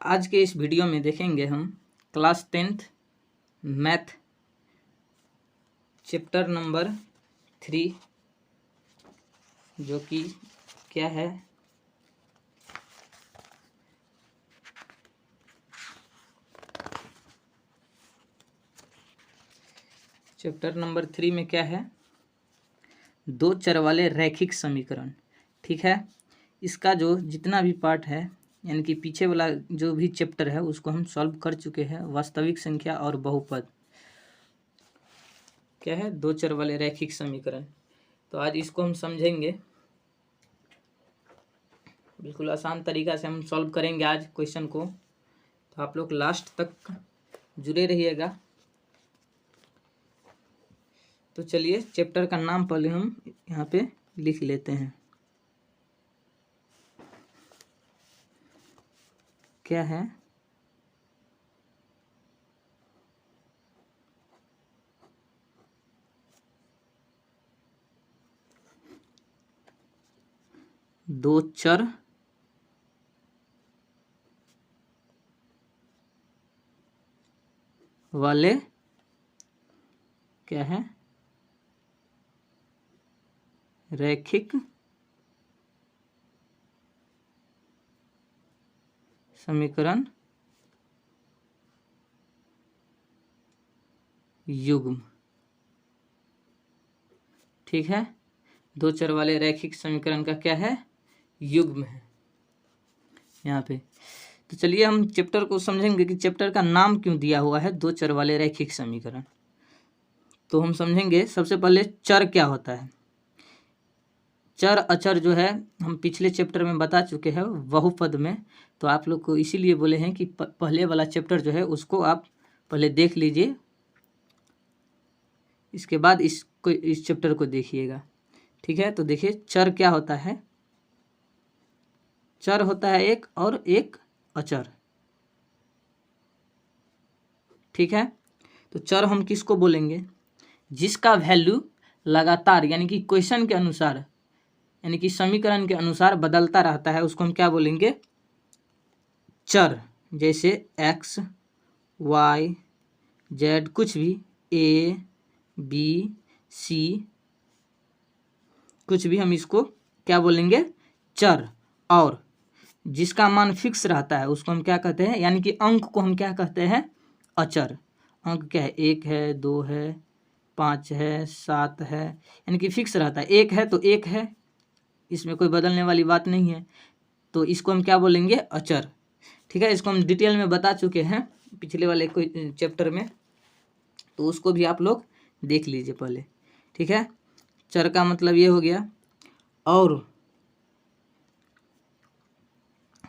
आज के इस वीडियो में देखेंगे हम class 10th math chapter number 3 जो कि क्या है चैप्टर नंबर 3 में क्या है दो चर वाले रैखिक समीकरण। ठीक है, इसका जो जितना भी पार्ट है यानी कि पीछे वाला जो भी चैप्टर है उसको हम सॉल्व कर चुके हैं। वास्तविक संख्या और बहुपद क्या है, दो चर वाले रैखिक समीकरण। तो आज इसको हम समझेंगे, बिल्कुल आसान तरीका से हम सॉल्व करेंगे आज क्वेश्चन को। तो आप लोग लास्ट तक जुड़े रहिएगा। तो चलिए चैप्टर का नाम पहले हम यहाँ पे लिख लेते हैं। क्या है, दो चर वाले क्या है रैखिक समीकरण युग्म। ठीक है, दो चर वाले रैखिक समीकरण का क्या है, युग्म है यहाँ पे। तो चलिए हम चैप्टर को समझेंगे कि चैप्टर का नाम क्यों दिया हुआ है दो चर वाले रैखिक समीकरण। तो हम समझेंगे सबसे पहले चर क्या होता है। चर अचर जो है हम पिछले चैप्टर में बता चुके हैं बहुपद में। तो आप लोग को इसीलिए बोले हैं कि पहले वाला चैप्टर जो है उसको आप पहले देख लीजिए, इसके बाद इस चैप्टर को देखिएगा। ठीक है, तो देखिए चर क्या होता है। चर होता है एक और एक अचर। ठीक है, तो चर हम किसको बोलेंगे, जिसका वैल्यू लगातार यानी कि क्वेश्चन के अनुसार यानी कि समीकरण के अनुसार बदलता रहता है, उसको हम क्या बोलेंगे, चर। जैसे एक्स वाई जेड कुछ भी, ए बी सी कुछ भी, हम इसको क्या बोलेंगे, चर। और जिसका मान फिक्स रहता है उसको हम क्या कहते हैं, यानी कि अंक को हम क्या कहते हैं, अचर। अंक क्या है, 1 है, 2 है, 5 है, 7 है, यानी कि फिक्स रहता है। 1 है तो 1 है, इसमें कोई बदलने वाली बात नहीं है। तो इसको हम क्या बोलेंगे, अचर। ठीक है, इसको हम डिटेल में बता चुके हैं पिछले वाले कोई चैप्टर में, तो उसको भी आप लोग देख लीजिए पहले। ठीक है, चर का मतलब ये हो गया। और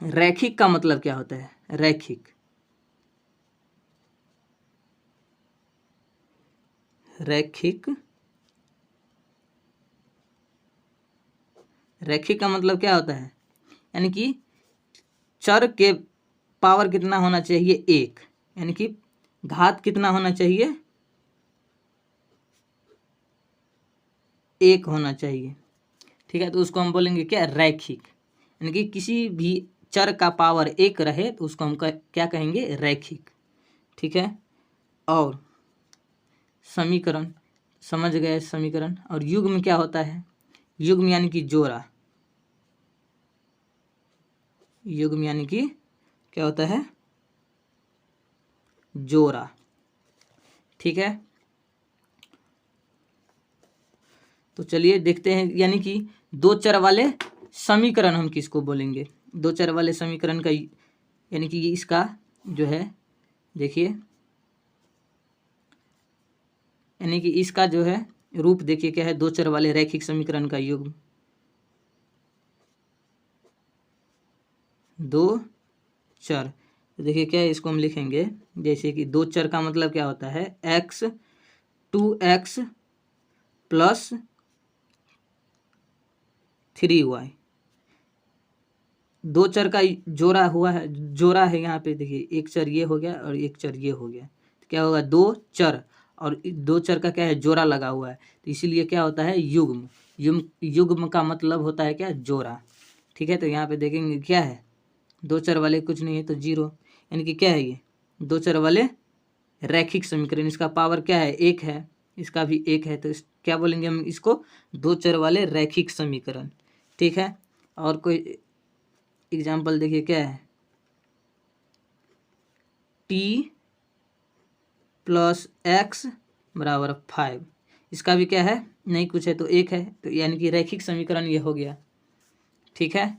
रैखिक का मतलब क्या होता है, रैखिक। रैखिक रैखिक का मतलब क्या होता है, यानी कि चर के पावर कितना होना चाहिए, 1, यानी कि घात कितना होना चाहिए, 1 होना चाहिए। ठीक है, तो उसको हम बोलेंगे क्या, रैखिक। यानी कि किसी भी चर का पावर 1 रहे तो उसको हम क्या कहेंगे, रैखिक। ठीक है, और समीकरण समझ गए, समीकरण। और युग्म क्या होता है, युग्म यानी कि जोड़ा। युग्म यानी कि क्या होता है, जोड़ा। ठीक है, तो चलिए देखते हैं, यानी कि दो चर वाले समीकरण हम किसको बोलेंगे। दो चर वाले समीकरण का यानी कि इसका जो है, देखिए, यानी कि इसका जो है रूप देखिए क्या है, दो चर वाले रैखिक समीकरण का युग्म। दो चर, तो देखिए क्या है, इसको हम लिखेंगे जैसे कि दो चर का मतलब क्या होता है, x 2x प्लस 3y। दो चर का जोड़ा हुआ है, जोड़ा है यहाँ पे। देखिए एक चर ये हो गया और एक चर ये हो गया, तो क्या होगा, दो चर और दो चर का क्या है, जोड़ा लगा हुआ है, तो इसीलिए क्या होता है, युग्म। युग्म का मतलब होता है क्या, जोड़ा। ठीक है, तो यहाँ पे देखेंगे क्या है, दो चर वाले कुछ नहीं है तो 0, यानी कि क्या है ये, दो चर वाले रैखिक समीकरण। इसका पावर क्या है, एक है, इसका भी एक है, तो क्या बोलेंगे हम इसको, दो चर वाले रैखिक समीकरण। ठीक है, और कोई एग्जाम्पल देखिए क्या है, टी प्लस एक्स बराबर 5, इसका भी क्या है, नहीं कुछ है तो एक है, तो यानी कि रैखिक समीकरण ये हो गया। ठीक है,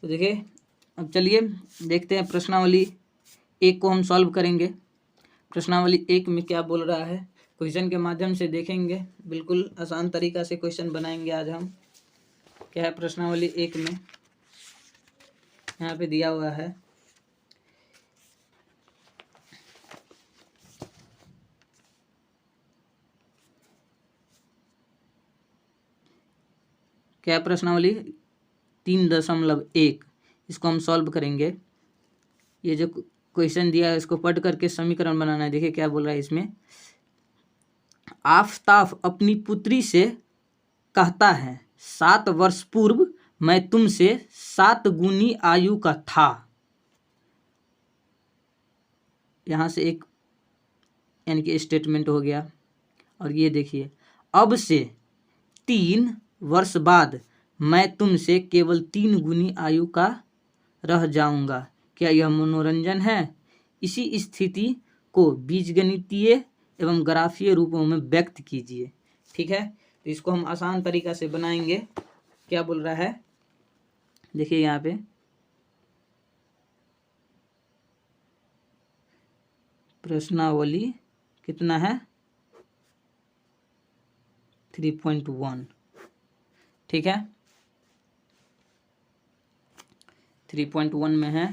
तो देखिए अब चलिए देखते हैं प्रश्नावली एक को हम सॉल्व करेंगे। प्रश्नावली एक में क्या बोल रहा है, क्वेश्चन के माध्यम से देखेंगे, बिल्कुल आसान तरीका से क्वेश्चन बनाएंगे आज हम। क्या है प्रश्नावली एक में, यहाँ पे दिया हुआ है, क्या प्रश्नावली 3.1, इसको हम सॉल्व करेंगे। ये जो क्वेश्चन दिया है इसको पढ़ करके समीकरण बनाना है। देखिए क्या बोल रहा है इसमें, आफताब अपनी पुत्री से कहता है 7 वर्ष पूर्व मैं तुमसे 7 गुनी आयु का था। यहाँ से एक यानी कि स्टेटमेंट हो गया। और ये देखिए, अब से 3 वर्ष बाद मैं तुमसे केवल 3 गुनी आयु का रह जाऊंगा। क्या यह मनोरंजन है? इसी स्थिति को बीजगणितीय एवं ग्राफीय रूपों में व्यक्त कीजिए। ठीक है, तो इसको हम आसान तरीका से बनाएंगे। क्या बोल रहा है, देखिए यहाँ पे प्रश्नावली कितना है, 3.1। ठीक है, 3.1 में है।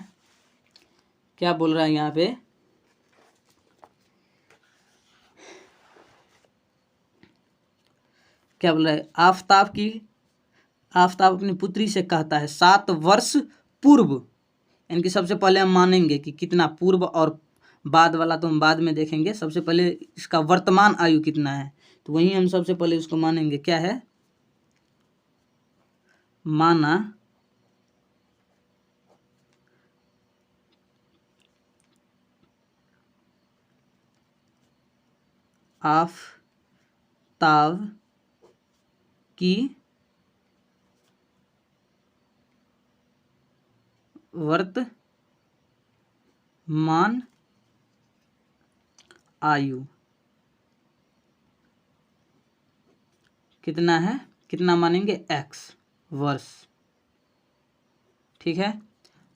क्या बोल रहा है यहाँ पे, क्या बोल रहा है, आफताब अपनी पुत्री से कहता है 7 वर्ष पूर्व, यानी कि सबसे पहले हम मानेंगे कि कितना पूर्व, और बाद वाला तो हम बाद में देखेंगे। सबसे पहले इसका वर्तमान आयु कितना है, तो वही हम सबसे पहले उसको मानेंगे। क्या है, माना आफताब की वर्तमान आयु कितना है, कितना मानेंगे, x वर्ष। ठीक है,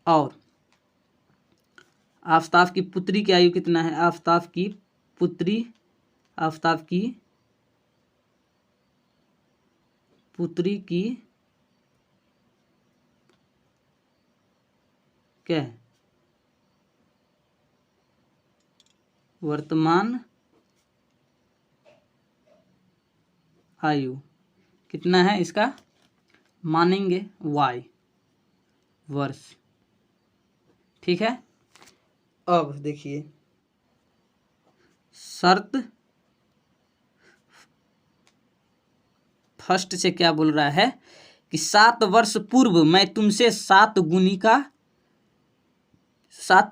और आफताब की पुत्री की आयु कितना है, आफताब की पुत्री की क्या है, वर्तमान आयु कितना है, इसका मानेंगे y वर्ष। ठीक है, अब देखिए शर्त फर्स्ट से क्या बोल रहा है कि 7 वर्ष पूर्व मैं तुमसे 7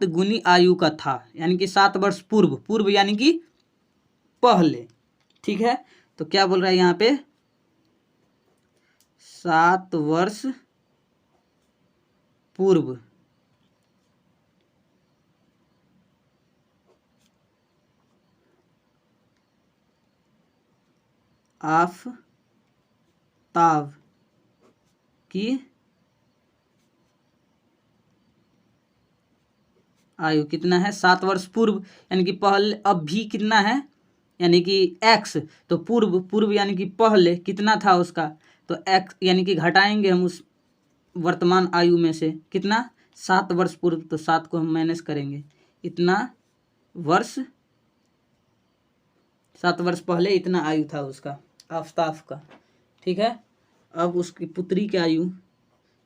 गुनी आयु का था, यानी कि 7 वर्ष पूर्व यानी कि पहले। ठीक है, तो क्या बोल रहा है यहाँ पे, 7 वर्ष पूर्व आफताब की आयु कितना है, 7 वर्ष पूर्व, यानी कि पहले, अब भी कितना है, यानी कि x, तो पूर्व यानी कि पहले कितना था उसका, तो x यानी कि घटाएंगे हम उस वर्तमान आयु में से कितना, 7 वर्ष पूर्व, तो 7 को हम माइनस करेंगे, इतना वर्ष, 7 वर्ष पहले इतना आयु था उसका, आफताब का। ठीक है, अब उसकी पुत्री की आयु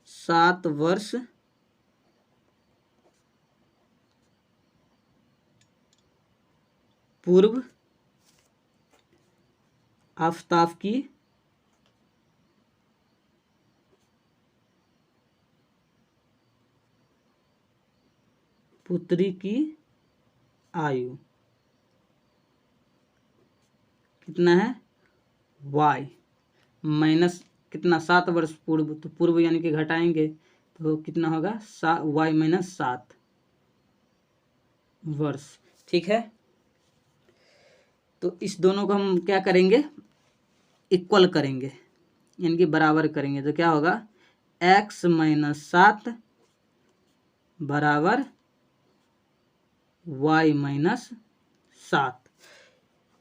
7 वर्ष पूर्व आफताब की पुत्री की आयु कितना है, y माइनस कितना 7 वर्ष पूर्व, तो पूर्व यानी कि घटाएंगे तो कितना होगा y माइनस 7 वर्ष। ठीक है, तो इस दोनों को हम क्या करेंगे, इक्वल करेंगे यानी कि बराबर करेंगे, तो क्या होगा x माइनस 7 बराबर y माइनस 7।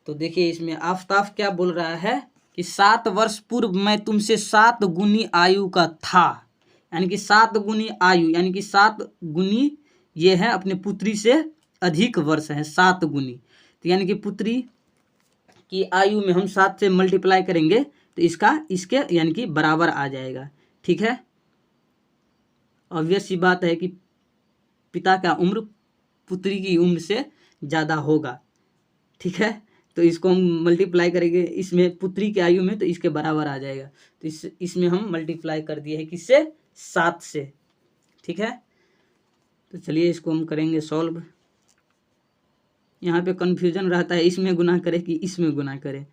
तो देखिए इसमें आफताब क्या बोल रहा है कि 7 वर्ष पूर्व मैं तुमसे 7 गुनी आयु का था, यानी कि 7 गुनी आयु यानी कि 7 गुनी ये है अपने पुत्री से अधिक वर्ष है 7 गुनी, तो यानी कि पुत्री की आयु में हम 7 से मल्टीप्लाई करेंगे तो इसके यानी कि बराबर आ जाएगा। ठीक है, ऑब्वियस सी बात है कि पिता का उम्र पुत्री की उम्र से ज़्यादा होगा। ठीक है, तो इसको हम मल्टीप्लाई करेंगे इसमें पुत्री की आयु में तो इसके बराबर आ जाएगा, तो इसमें हम मल्टीप्लाई कर दिए हैं किससे, 7 से। ठीक है, तो चलिए इसको हम करेंगे सॉल्व। यहाँ पे कन्फ्यूजन रहता है इसमें गुना करे कि इसमें गुना करे।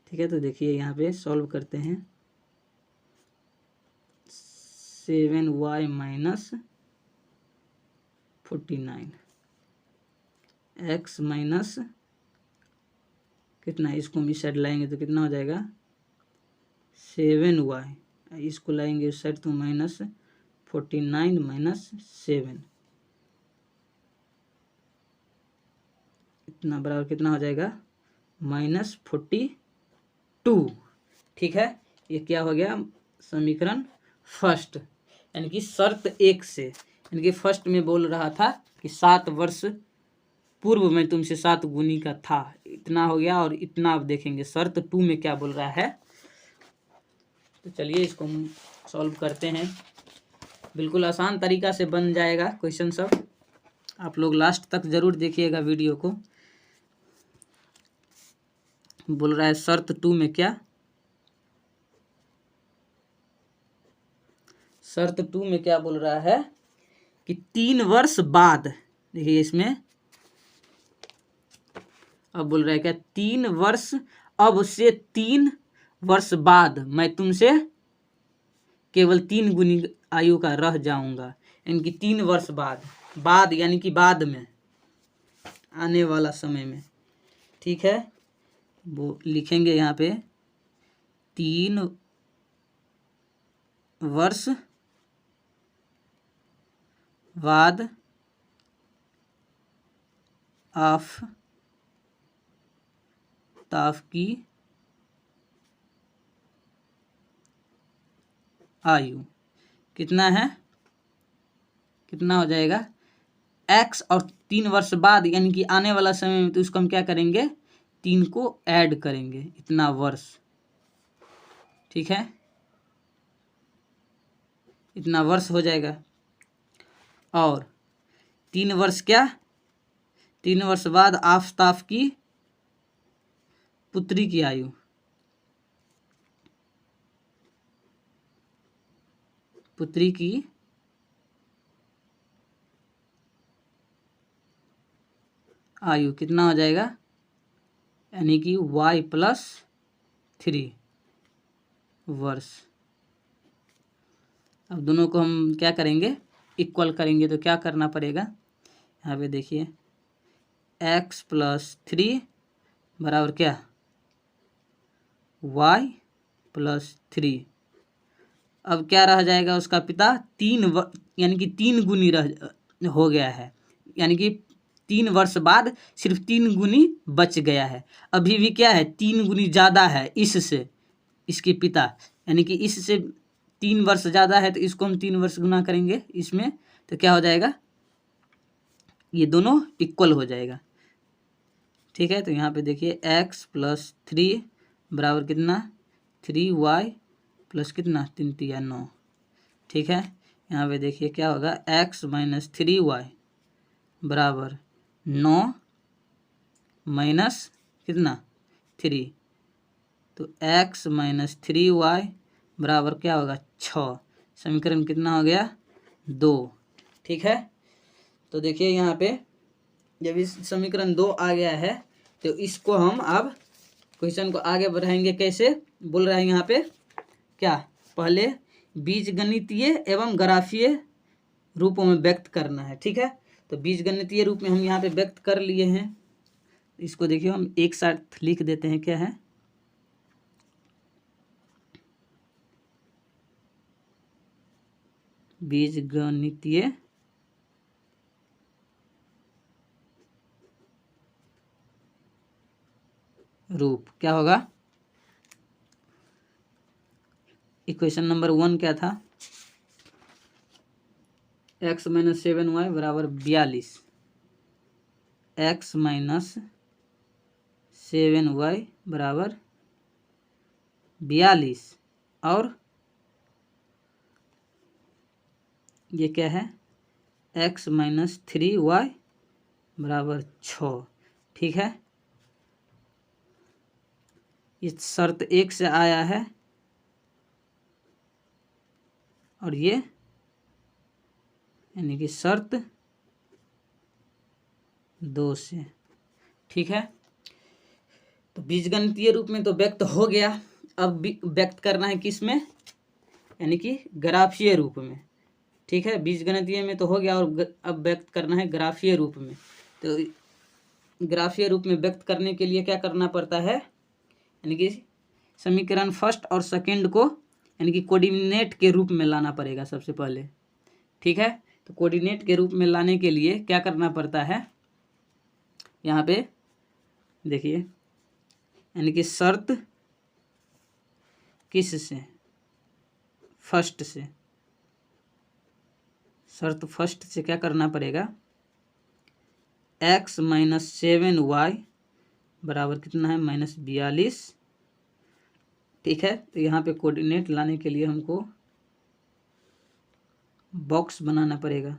ठीक है, तो देखिए यहाँ पे सॉल्व करते हैं। 7y माइनस 49 x माइनस कितना, इसको हम इस साइड लाएंगे तो कितना हो जाएगा 7y, इसको लाएंगे इस साइड तो माइनस 49 माइनस 7, इतना बराबर कितना हो जाएगा माइनस 42। ठीक है, ये क्या हो गया समीकरण फर्स्ट, यानी कि शर्त 1 से, यानी कि फर्स्ट में बोल रहा था कि 7 वर्ष पूर्व में तुमसे 7 गुनी का था, इतना हो गया, और इतना आप देखेंगे शर्त 2 में क्या बोल रहा है। तो चलिए इसको हम सॉल्व करते हैं, बिल्कुल आसान तरीका से बन जाएगा क्वेश्चन सब, आप लोग लास्ट तक जरूर देखिएगा वीडियो को। बोल रहा है शर्त 2 में क्या, शर्त 2 में क्या बोल रहा है कि 3 वर्ष बाद, देखिए इसमें अब बोल रहा है क्या 3 वर्ष, अब से 3 वर्ष बाद मैं तुमसे केवल 3 गुनी आयु का रह जाऊंगा, यानी कि 3 वर्ष बाद यानी कि बाद में आने वाला समय में। ठीक है, वो लिखेंगे यहाँ पे 3 वर्ष बाद आफताब की आयु कितना है, कितना हो जाएगा x, और 3 वर्ष बाद यानी कि आने वाला समय में, तो उसको हम क्या करेंगे 3 को ऐड करेंगे, इतना वर्ष। ठीक है, इतना वर्ष हो जाएगा, और 3 वर्ष क्या 3 वर्ष बाद आफताब की पुत्री की आयु, पुत्री की आयु कितना हो जाएगा, यानी कि y प्लस 3 वर्ष। अब दोनों को हम क्या करेंगे इक्वल करेंगे, तो क्या करना पड़ेगा, यहाँ पे देखिए x प्लस 3 बराबर क्या y प्लस 3, अब क्या रह जाएगा उसका पिता यानी कि 3 गुनी हो गया है, यानी कि 3 वर्ष बाद सिर्फ 3 गुनी बच गया है, अभी भी क्या है 3 गुनी ज़्यादा है इससे, इसके पिता, यानी कि इससे 3 वर्ष ज़्यादा है, तो इसको हम 3 वर्ष गुना करेंगे इसमें, तो क्या हो जाएगा ये दोनों इक्वल हो जाएगा। ठीक है, तो यहाँ पे देखिए x प्लस 3 बराबर कितना 3y प्लस कितना 3 3 9। ठीक है, यहाँ पे देखिए क्या होगा x माइनस 3y बराबर 9 माइनस कितना 3, तो x माइनस 3y बराबर क्या होगा 6, समीकरण कितना हो गया 2। ठीक है, तो देखिए यहाँ पे जब इस समीकरण 2 आ गया है तो इसको हम अब क्वेश्चन को आगे बढ़ाएंगे। कैसे बोल रहा है यहाँ पे, क्या पहले बीजगणितीय एवं ग्राफीय रूपों में व्यक्त करना है। ठीक है, तो बीजगणितीय रूप में हम यहाँ पे व्यक्त कर लिए हैं। इसको देखिए हम एक साथ लिख देते हैं। क्या है, बीजगणितीय रूप क्या होगा, इक्वेशन नंबर 1 क्या था, x माइनस 7y बराबर 42, x माइनस 7y बराबर 42 और ये क्या है, x माइनस 3y बराबर 6। ठीक है, इस शर्त 1 से आया है और ये यानी कि शर्त 2 से। ठीक है, तो बीजगणितीय रूप में तो व्यक्त हो गया, अब व्यक्त करना है किस में, यानी कि ग्राफीय रूप में। ठीक है, बीजगणितीय में तो हो गया और अब व्यक्त करना है ग्राफीय रूप में। तो ग्राफीय रूप में व्यक्त करने के लिए क्या करना पड़ता है, यानी कि समीकरण फर्स्ट और सेकंड को यानी कि कोऑर्डिनेट के रूप में लाना पड़ेगा सबसे पहले। ठीक है, तो कोऑर्डिनेट के रूप में लाने के लिए क्या करना पड़ता है, यहाँ पे देखिए, यानी कि शर्त किस से, फर्स्ट से, शर्त फर्स्ट से क्या करना पड़ेगा, x माइनस 7y बराबर कितना है, माइनस 42। ठीक है, तो यहाँ पे कोऑर्डिनेट लाने के लिए हमको बॉक्स बनाना पड़ेगा।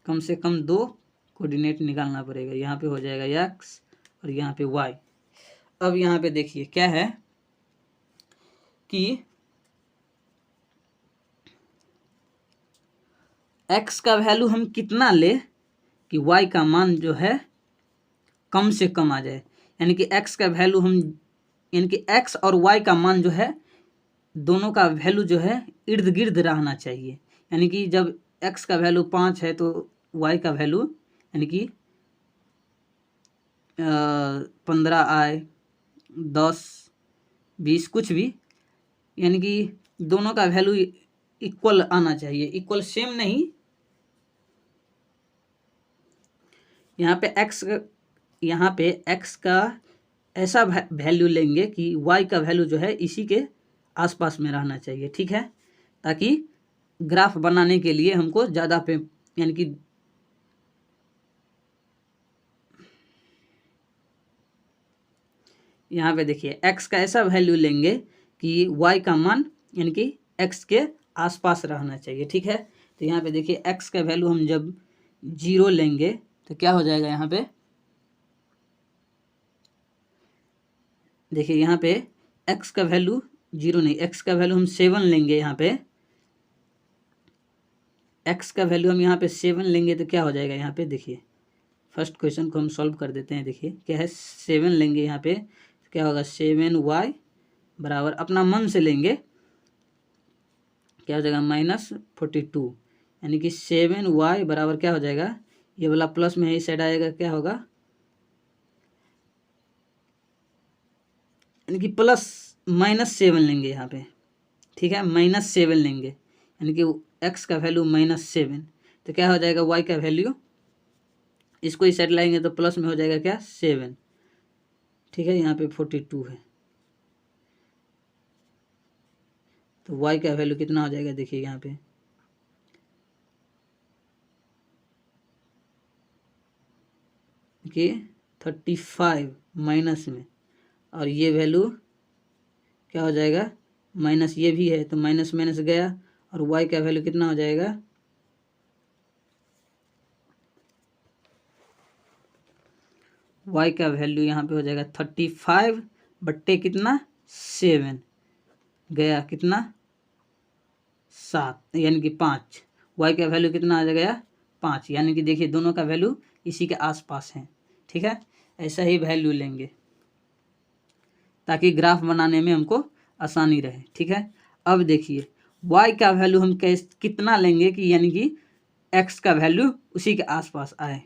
कम से कम 2 कोऑर्डिनेट निकालना पड़ेगा। यहाँ पे हो जाएगा x और यहाँ पे y। अब यहाँ पे देखिए क्या है कि x का वैल्यू हम कितना ले कि y का मान जो है कम से कम आ जाए, यानी कि x का वैल्यू हम, यानी कि x और y का मान जो है दोनों का वैल्यू जो है इर्द गिर्द रहना चाहिए। यानी कि जब x का वैल्यू 5 है तो y का वैल्यू यानी कि 15 आए, 10, 20 कुछ भी, यानी कि दोनों का वैल्यू इक्वल आना चाहिए, इक्वल सेम नहीं। यहाँ पे x का ऐसा वैल्यू लेंगे कि y का वैल्यू जो है इसी के आसपास में रहना चाहिए। ठीक है, ताकि ग्राफ बनाने के लिए हमको ज़्यादा पे यानी कि यहाँ पे देखिए x का ऐसा वैल्यू लेंगे कि y का मान यानी कि x के आसपास रहना चाहिए। ठीक है, तो यहाँ पे देखिए x का वैल्यू हम जब 0 लेंगे तो क्या हो जाएगा, यहाँ पे देखिए, यहाँ पे x का वैल्यू 0 नहीं, x का वैल्यू हम 7 लेंगे। यहाँ पे x का वैल्यू हम यहाँ पे 7 लेंगे तो क्या हो जाएगा, यहाँ पे देखिए फर्स्ट क्वेश्चन को हम सॉल्व कर देते हैं। देखिए क्या है, 7 लेंगे यहाँ पे तो क्या होगा, 7y बराबर अपना मन से लेंगे, क्या हो जाएगा, -42। यानी कि 7y बराबर क्या हो जाएगा, ये वाला प्लस में इस साइड आएगा, क्या होगा, यानी कि -7 लेंगे यहाँ पे। ठीक है, -7 लेंगे यानी कि x का वैल्यू -7, तो क्या हो जाएगा, y का वैल्यू, इसको इस साइड लाएंगे तो प्लस में हो जाएगा क्या, 7। ठीक है, यहाँ पे 42 है तो y का वैल्यू कितना हो जाएगा, देखिए यहाँ पे कि 35 माइनस में, और ये वैल्यू क्या हो जाएगा, माइनस ये भी है तो माइनस माइनस गया, और y का वैल्यू कितना हो जाएगा, y का वैल्यू यहाँ पे हो जाएगा 35 बट्टे कितना, 7 गया कितना 7 यानी कि 5, y का वैल्यू कितना आ गया 5, यानी कि देखिए दोनों का वैल्यू इसी के आसपास है। ठीक है, ऐसा ही वैल्यू लेंगे ताकि ग्राफ बनाने में हमको आसानी रहे। ठीक है, अब देखिए y का वैल्यू हम कितना लेंगे कि यानी कि x का वैल्यू उसी के आसपास आए।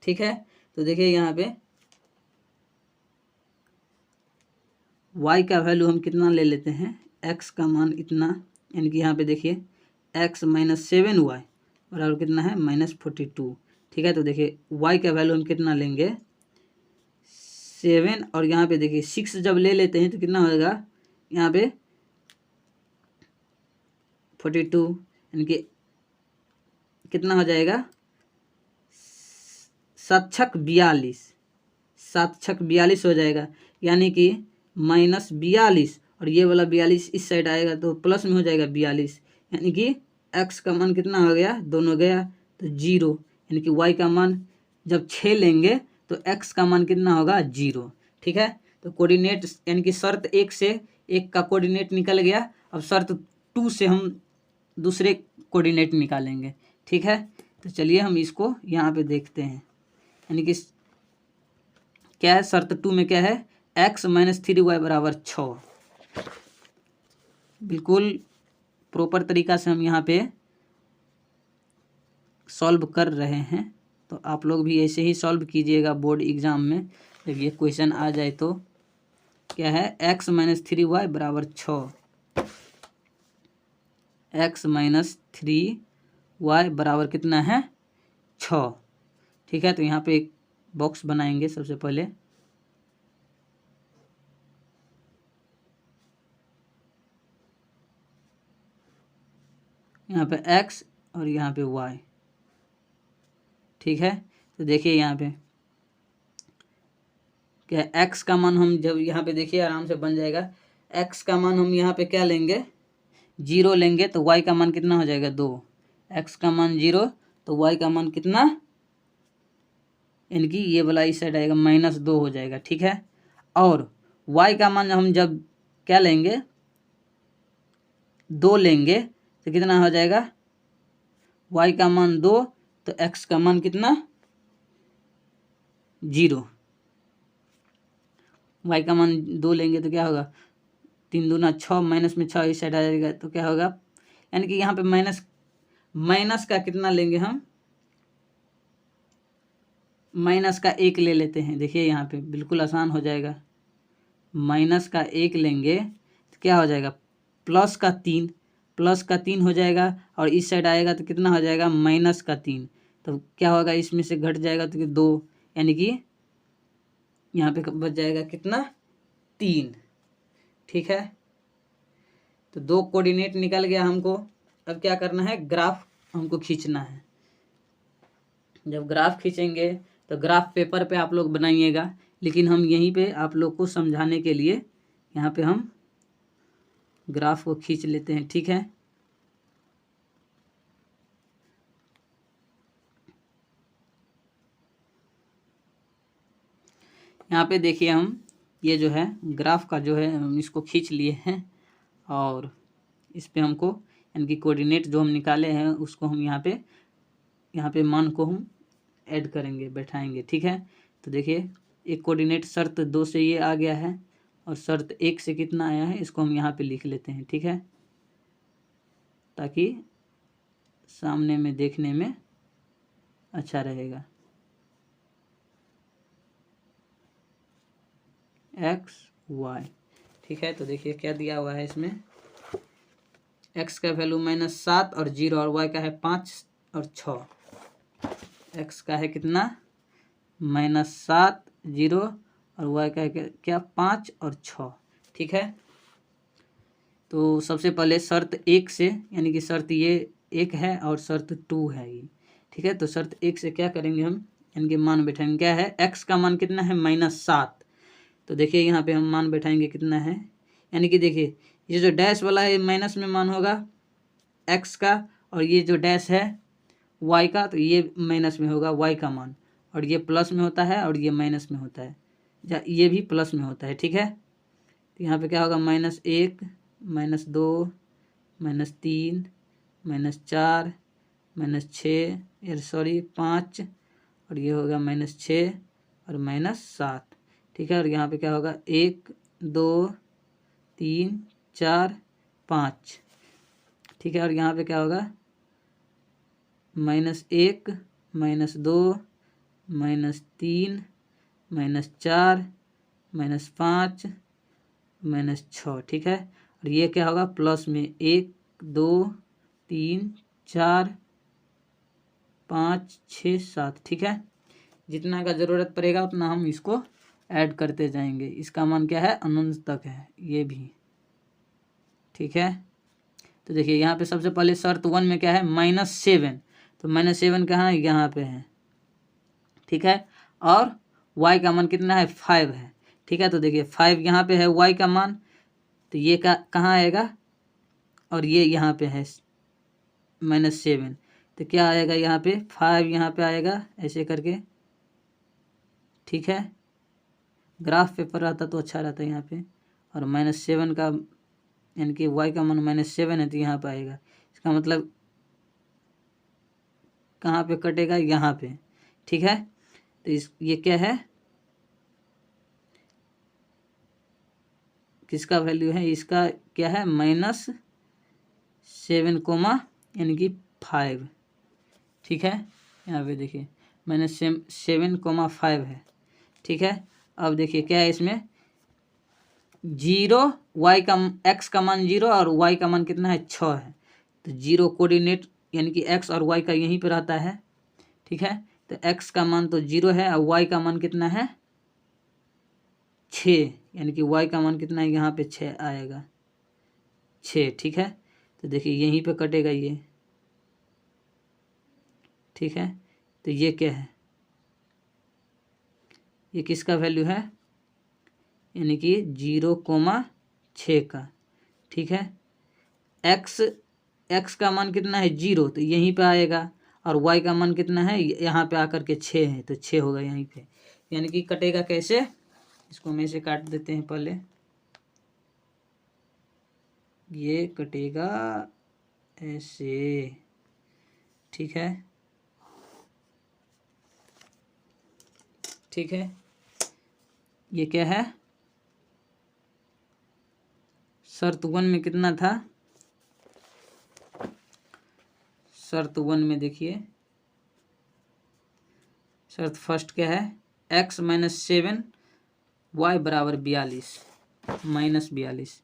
ठीक है, तो देखिए यहाँ पे y का वैल्यू हम कितना ले लेते हैं, x का मान इतना, यानी कि यहाँ पे देखिए x माइनस 7y बराबर कितना है -42। ठीक है, तो देखिए y का वैल्यू हम कितना लेंगे 7, और यहाँ पे देखिए 6 जब ले लेते हैं तो कितना होगा यहाँ पे 42, यानी कि कितना हो जाएगा 7 छक 42, 7 छक 42 हो जाएगा, यानी कि -42, और ये वाला 42 इस साइड आएगा तो प्लस में हो जाएगा 42, यानी कि x का मान कितना हो गया, दोनों गया तो 0, यानी कि y का मान जब 6 लेंगे तो x का मान कितना होगा 0। ठीक है, तो कोऑर्डिनेट यानी कि शर्त 1 से 1 का कोऑर्डिनेट निकल गया। अब शर्त 2 से हम दूसरे कोऑर्डिनेट निकालेंगे। ठीक है, तो चलिए हम इसको यहाँ पे देखते हैं, यानी कि क्या है शर्त 2 में क्या है x माइनस 3y बराबर 6। बिल्कुल प्रॉपर तरीका से हम यहाँ पे सॉल्व कर रहे हैं, तो आप लोग भी ऐसे ही सॉल्व कीजिएगा बोर्ड एग्ज़ाम में जब ये क्वेश्चन आ जाए। तो क्या है x माइनस 3y बराबर 6, x माइनस 3y बराबर कितना है 6। ठीक है, तो यहाँ पे एक बॉक्स बनाएंगे सबसे पहले, यहाँ पे x और यहाँ पे y। ठीक है, तो देखिए यहाँ पे क्या x का मान हम जब यहाँ पे देखिए आराम से बन जाएगा, x का मान हम यहाँ पे क्या लेंगे 0 लेंगे तो y का मान कितना हो जाएगा 2, x का मान 0 तो y का मान कितना, यानी कि ये वाला इस साइड आएगा -2 हो जाएगा। ठीक है, और y का मान हम जब क्या लेंगे 2 लेंगे तो कितना हो जाएगा, y का मान 2 तो x का मान कितना 0, y का मान 2 लेंगे तो क्या होगा 3 दूना 6, माइनस में 6 इस साइड आ जाएगा तो क्या होगा, यानी कि यहाँ पे माइनस का कितना लेंगे हम, माइनस का 1 ले लेते हैं। देखिए यहाँ पे बिल्कुल आसान हो जाएगा, माइनस का 1 लेंगे तो क्या हो जाएगा प्लस का 3, प्लस का 3 हो जाएगा, और इस साइड आएगा तो कितना हो जाएगा माइनस का 3, तो क्या होगा इसमें से घट जाएगा तो 2, यानी कि यहाँ पे बच जाएगा कितना 3। ठीक है, तो 2 कोऑर्डिनेट निकल गया हमको। अब क्या करना है ग्राफ हमको खींचना है। जब ग्राफ खींचेंगे तो ग्राफ पेपर पे आप लोग बनाइएगा, लेकिन हम यहीं पे आप लोग को समझाने के लिए यहाँ पे हम ग्राफ को खींच लेते हैं। ठीक है, यहाँ पे देखिए हम ये जो है ग्राफ का जो है हम इसको खींच लिए हैं, और इस पे हमको यानी कि कोऑर्डिनेट जो हम निकाले हैं उसको हम यहाँ पे मान को हम ऐड करेंगे, बैठाएंगे। ठीक है, तो देखिए एक कोऑर्डिनेट शर्त 2 से ये आ गया है, और शर्त 1 से कितना आया है इसको हम यहाँ पे लिख लेते हैं। ठीक है, ताकि सामने में देखने में अच्छा रहेगा। x y। ठीक है, तो देखिए क्या दिया हुआ है इसमें, x का वैल्यू -7 और 0, और y का है 5 और 6। x का है कितना -7 0 और y का है क्या 5 और 6। ठीक है, तो सबसे पहले शर्त 1 से, यानी कि शर्त ये 1 है और शर्त 2 है ये। ठीक है, तो शर्त 1 से क्या करेंगे हम, यानी कि मान बैठाएंगे, क्या है x का मान कितना है -7, तो देखिए यहाँ पे हम मान बैठाएंगे कितना है, यानी कि देखिए ये जो डैश वाला है माइनस में मान होगा x का, और ये जो डैश है y का तो ये माइनस में होगा y का मान, और ये प्लस में होता है और ये माइनस में होता है, या ये भी प्लस में होता है। ठीक है, तो यहाँ पे क्या होगा -1 -2 -3 -4 -5 और ये होगा -6 और -7। ठीक है, और यहाँ पे क्या होगा 1 2 3 4 5। ठीक है, और यहाँ पे क्या होगा -1 -2 -3 -4 -5 -6। ठीक है, और ये क्या होगा प्लस में 1 2 3 4 5 6 7। ठीक है, जितना का ज़रूरत पड़ेगा उतना हम इसको ऐड करते जाएंगे। इसका मान क्या है अनंत तक है ये भी। ठीक है, तो देखिए यहाँ पे सबसे पहले शर्त 1 में क्या है -7, तो -7 कहाँ है यहाँ पे है। ठीक है, और y का मान कितना है 5 है। ठीक है, तो देखिए 5 यहाँ पे है y का मान, तो ये कहाँ आएगा और ये यहाँ पे है -7, तो क्या आएगा यहाँ पे 5 यहाँ पे आएगा ऐसे करके। ठीक है, ग्राफ पेपर रहता तो अच्छा रहता यहाँ पे, और -7 का यानी कि y का मान -7 है तो यहाँ पे आएगा। इसका मतलब कहाँ पे कटेगा यहाँ पे। ठीक है, तो ये क्या है किसका वैल्यू है, इसका क्या है -7 यानी कि 5। ठीक है, यहाँ पे देखिए -7 5 है। ठीक है, अब देखिए क्या है इसमें 0 y का x का मान 0 और y का मान कितना है 6 है, तो 0 कोऑर्डिनेट यानी कि x और y का यहीं पे रहता है। ठीक है, तो x का मान तो 0 है और y का मान कितना है 6, यानी कि y का मान कितना है यहाँ पे 6 आएगा 6। ठीक है, तो देखिए यहीं पे कटेगा ये। ठीक है, तो ये क्या है ये किसका वैल्यू है यानी कि 0,6 का। ठीक है, x का मान कितना है 0, तो यहीं पे आएगा, और y का मान कितना है यहाँ पे आकर के 6 है, तो 6 होगा यहीं पे। यानी कि कटेगा कैसे, इसको हम ऐसे काट देते हैं पहले, ये कटेगा ऐसे। ठीक है, ठीक है, ये क्या है शर्त 1 में कितना था, शर्त 1 में देखिए शर्त फर्स्ट क्या है x -7 y बराबर 42 -42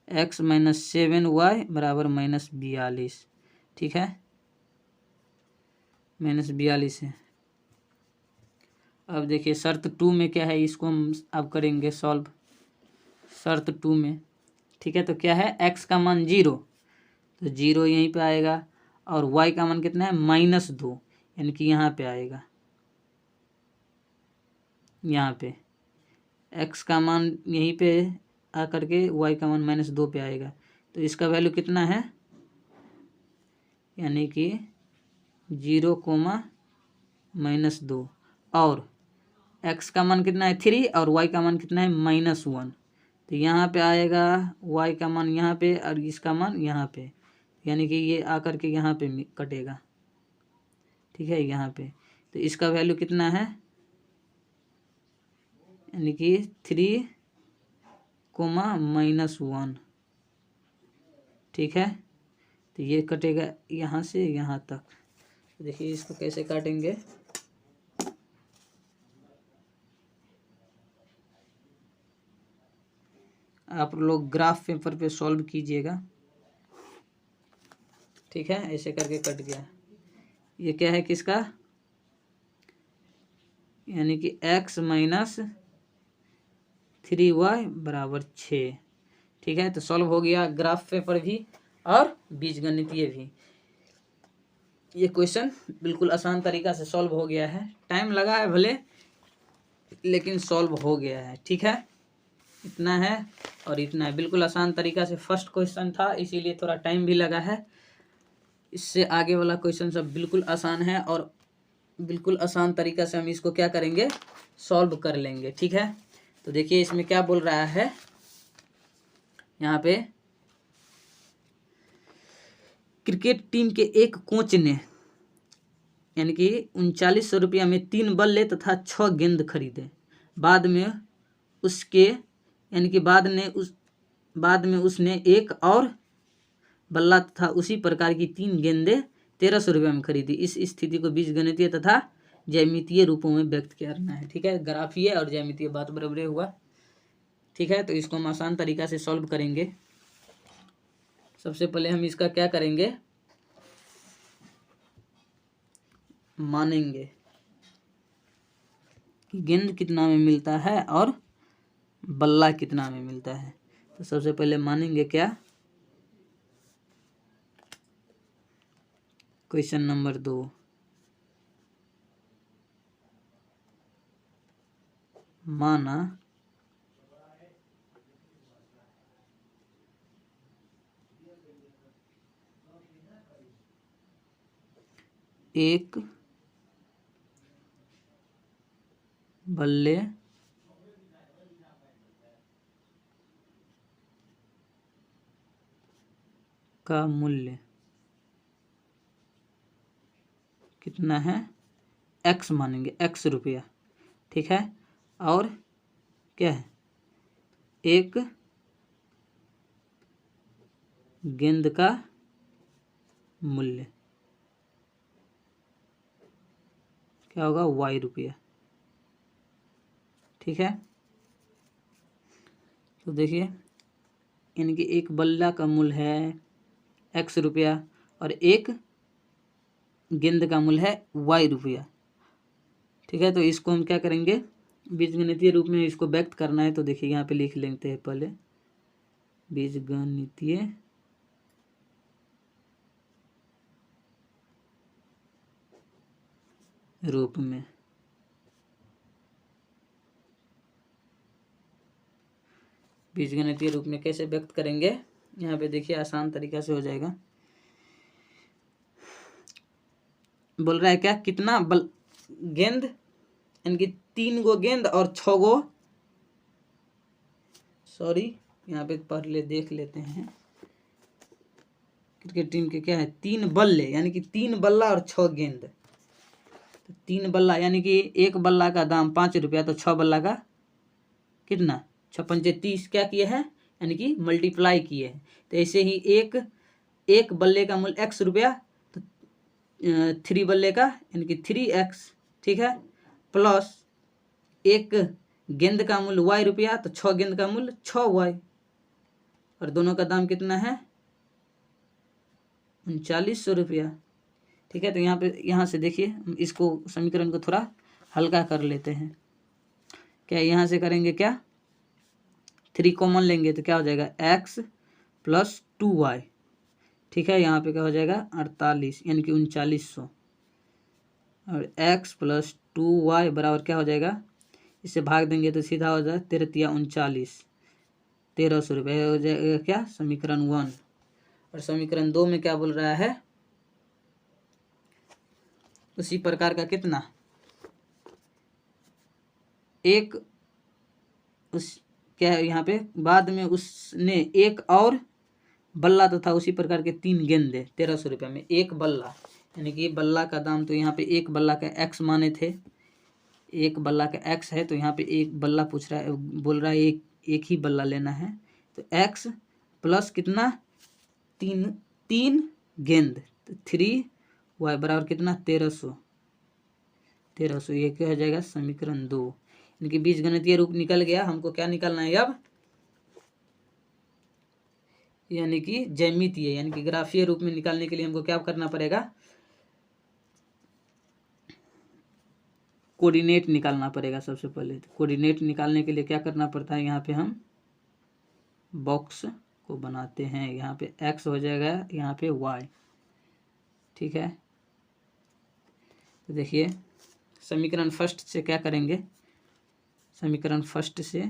x -7 y बराबर -42। ठीक है, -42 है। अब देखिए शर्त 2 में क्या है, इसको हम अब करेंगे सॉल्व शर्त 2 में। ठीक है, तो क्या है x का मान 0, तो 0 यहीं पे आएगा, और y का मान कितना है -2, यानी कि यहाँ पे आएगा, यहाँ पे x का मान यहीं पे आकर के y का मान -2 पे आएगा, तो इसका वैल्यू कितना है यानी कि 0,-2, और x का मान कितना है 3 और y का मान कितना है -1, तो यहाँ पे आएगा y का मान यहाँ पे और इसका मान यहाँ पे, यानी कि ये आकर के यहाँ पे कटेगा। ठीक है, यहाँ पे, तो इसका वैल्यू कितना है यानी कि 3,-1। ठीक है, तो ये कटेगा यहाँ से यहाँ तक। देखिए इसको कैसे काटेंगे, आप लोग ग्राफ पेपर पे सॉल्व कीजिएगा। ठीक है, ऐसे करके कट गया। ये क्या है किसका यानी कि x -3y बराबर 6। ठीक है, तो सॉल्व हो गया ग्राफ पेपर भी और बीजगणितीय भी। ये क्वेश्चन बिल्कुल आसान तरीका से सॉल्व हो गया है, टाइम लगा है भले लेकिन सॉल्व हो गया है। ठीक है, इतना है और इतना है, बिल्कुल आसान तरीका से फर्स्ट क्वेश्चन था इसीलिए थोड़ा टाइम भी लगा है। इससे आगे वाला क्वेश्चन सब बिल्कुल आसान है और बिल्कुल आसान तरीका से हम इसको क्या करेंगे सॉल्व कर लेंगे। ठीक है, तो देखिए इसमें क्या बोल रहा है यहाँ पे क्रिकेट टीम के एक कोच ने यानी कि 3900 रुपया में 3 बल्ले तथा 6 गेंद खरीदे। बाद में उसके यानी कि बाद में उसने एक और बल्ला तथा उसी प्रकार की 3 गेंदें 1300 रुपये में खरीदी। इस स्थिति को बीजगणितीय तथा ज्यामितीय रूपों में व्यक्त करना है। ठीक है, ग्राफीय और ज्यामितीय बात बराबर हुआ। ठीक है, तो इसको हम आसान तरीका से सॉल्व करेंगे। सबसे पहले हम इसका क्या करेंगे, मानेंगे कि गेंद कितना में मिलता है और बल्ला कितना में मिलता है। तो सबसे पहले मानेंगे क्या, क्वेश्चन नंबर 2, माना एक बल्ले का मूल्य कितना है, x मानेंगे, x रुपया। ठीक है, और क्या है, एक गेंद का मूल्य क्या होगा, y रुपया। ठीक है, तो देखिए यानी कि एक बल्ला का मूल्य है x रुपया और एक गेंद का मूल्य है y रुपया। ठीक है, तो इसको हम क्या करेंगे, बीजगणितीय रूप में इसको व्यक्त करना है। तो देखिए यहाँ पे लिख लेते हैं पहले, बीजगणितीय रूप में। बीजगणितीय रूप में कैसे व्यक्त करेंगे, यहाँ पे देखिए आसान तरीका से हो जाएगा। बोल रहा है क्या, कितना गेंद यानी कि 3 गो गेंद और 6 गो, सॉरी यहाँ पे पहले देख लेते हैं, क्रिकेट टीम के क्या है, 3 बल्ले यानी कि 3 बल्ला और 6 गेंद। तो 3 बल्ला यानी कि एक बल्ला का दाम 5 रुपया, तो 6 बल्ला का कितना, 6 पंचे 30 क्या किए हैं, यानी कि मल्टीप्लाई किए हैं। तो ऐसे ही एक बल्ले का मूल्य x रुपया, तो 3 बल्ले का यानी कि 3x। ठीक है, प्लस एक गेंद का मूल्य y रुपया, तो 6 गेंद का मूल्य 6y, और दोनों का दाम कितना है, 3900 रुपया। ठीक है, तो यहाँ से देखिए इसको समीकरण को थोड़ा हल्का कर लेते हैं। क्या यहाँ से करेंगे, क्या 3 कॉमन लेंगे तो क्या हो जाएगा, x प्लस 2y। ठीक है, यहाँ पे क्या हो जाएगा 48 यानी कि 3900, और x प्लस 2y बराबर क्या हो जाएगा, इससे भाग देंगे तो सीधा हो जाएगा 3×3 = 39, 1300 रुपये हो जाएगा क्या, समीकरण 1। और समीकरण 2 में क्या बोल रहा है, उसी प्रकार का कितना, एक क्या है यहाँ पे, बाद में उसने एक और बल्ला तथा उसी प्रकार के 3 गेंदे 1300 रुपये में, एक बल्ला यानी कि बल्ला का दाम, तो यहाँ पे एक बल्ला का x माने थे, एक बल्ला का x है, तो यहाँ पे एक बल्ला पूछ रहा है, बोल रहा है एक ही बल्ला लेना है। तो x प्लस कितना, 3 गेंद, तो 3y बराबर कितना, 1300। ये क्या हो जाएगा, समीकरण 2। यानी कि बीजगणितीय रूप निकल गया। हमको क्या निकालना है अब, यानी कि ज्यामितीय यानी कि ग्राफीय रूप में निकालने के लिए हमको क्या करना पड़ेगा, कोऑर्डिनेट निकालना पड़ेगा। सबसे पहले तो कोऑर्डिनेट निकालने के लिए क्या करना पड़ता है, यहाँ पे हम बॉक्स को बनाते हैं, यहाँ पे x हो जाएगा, यहाँ पे y। ठीक है, तो देखिए समीकरण फर्स्ट से क्या करेंगे, समीकरण फर्स्ट से